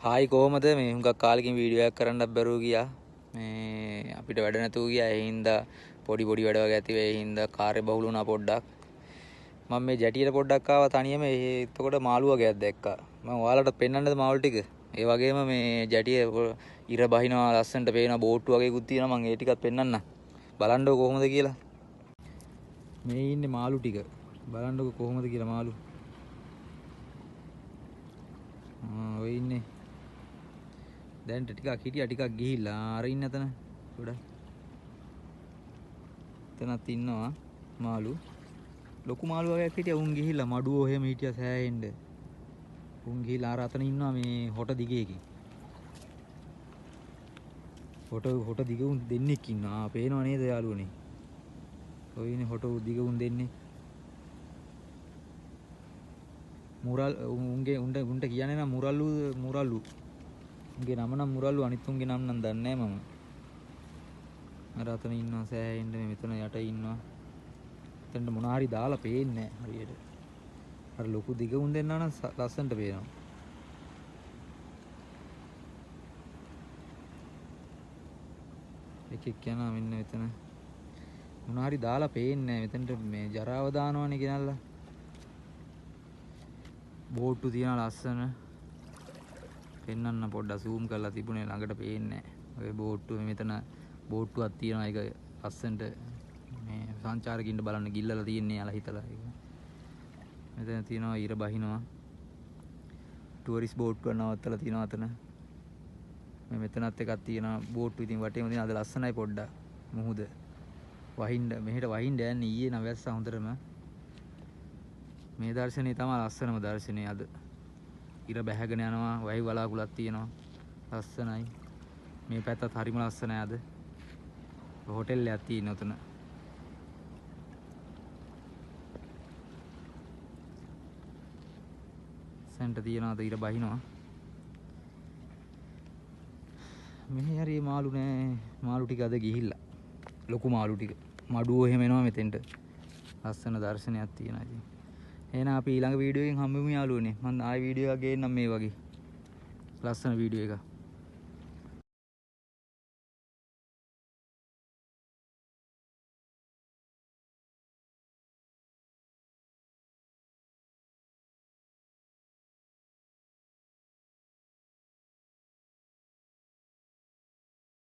Hi කොහමද මේ හුඟක් කාලෙකින් වීඩියෝ එකක් කරන්න බැරුව ගියා. මේ අපිට වැඩ නැතුව ගියා. ඒ හින්දා පොඩි වැඩ වගේ ඇති වෙයි. ඒ හින්දා කාර්ය බහුල වුණා පොඩ්ඩක්. මම මේ ජැටියට පොඩ්ඩක් ආවා තනියම. එතකොට මාළු වගේක් දැක්කා. මම ඔයාලට පෙන්වන්නද මාළු ටික. ඒ වගේම මේ ජැටිය ඉර බහිනවා ලස්සනට පේනවා බෝට්ටු වගේකුත් තියෙනවා. මම ඒ ටිකත් පෙන්වන්නම්. බලන්නකො කොහොමද කියලා. මේ ඉන්නේ මාළු ටික. බලන්නකො කොහොමද කියලා මාළු. ඔය ඉන්නේ. දැන් ටිකක් හිටියා ටිකක් ගිහිල්ලා අර ඉන්න එතන ගොඩක් එතනත් ඉන්නවා මාළු ලොකු මාළු වගේක් හිටියා උන් ගිහිල්ලා මඩුවෝ එහෙම හිටියා සෑහෙන්න උන් ගිහිල්ලා අර අතන ඉන්නවා මේ හොට දිගේකින් හොට දිග උන් දෙන්නෙක් ඉන්නවා පේනව නේද යාළුවනේ ඔය ඉන්නේ හොට දිග උන් දෙන්නේ මුරල් උන්ට කියන්නේ නම් මුරල්ලු උන්ගේ නම නම් මුරල්ලු අනිත් උන්ගේ නම් නම් දන්නේ නැහැ මම අර අතන ඉන්නවා සෑහෙන්න මෙතන යට ඉන්නවා එතනට මොන හරි දාලා පේන්නේ නැහැ හරියට අර ලොකු දිග උන් දෙන්නා නම් ලස්සනට පේනවා එකෙක් යනවා මෙන්න මෙතන මොන හරි දාලා පේන්නේ නැහැ මෙතනට මේ ජරාව දානවනේ ගෙනල්ලා බෝට්ටු තියන ලස්සන පෙන්වන්න පොඩ්ඩක් zoom කරලා තිබුණේ ළඟට පේන්නේ නැහැ ඔය බෝට්ටුව මෙතන බෝට්ටුවක් තියෙනවා ඒක ලස්සනට මේ සංචාරකින්ට බලන්න ගිල්ලලා තියෙන්නේ යාලා හිතලා ඒක මෙතන තියෙනවා ඉර බහිනවා ටුවරිස්ට් බෝට්ටුවක් නවත්තලා තියෙනවා අතන මේ මෙතනත් එකක් තියෙනවා බෝට්ටු ඉතින් වටේම තියෙන අද ලස්සනයි පොඩ්ඩක් මුහුද වහින්න මෙහෙට වහින්න යන්නේ ඊයේ නම් වැස්සා හොඳටම මේ දර්ශනේ තමයි ලස්සනම දර්ශනේ අද ඉර බැහැගෙන යනවා වහි වලාකුලක් තියෙනවා ලස්සනයි මේ පැත්තත් හරිම ලස්සනයි අද හෝටල් එකක් තියෙනවා උතන සෙන්ට තියනවාද ඉර බහිනවා මෙහි හරි මාළු නෑ මාළු ටික අද ගිහිල්ලා ලොකු මාළු ටික මඩුවෝ එහෙම එනවා මෙතෙන්ට ලස්සන දර්ශනයක් තියෙනවා ඉතින් එහෙනම් අපි ඊළඟ වීඩියෝ එකෙන් හම්බෙමු යාළුවනේ මම ආයෙ වීඩියෝ එකක් ගේන්නම් මේ වගේ ලස්සන වීඩියෝ එකක්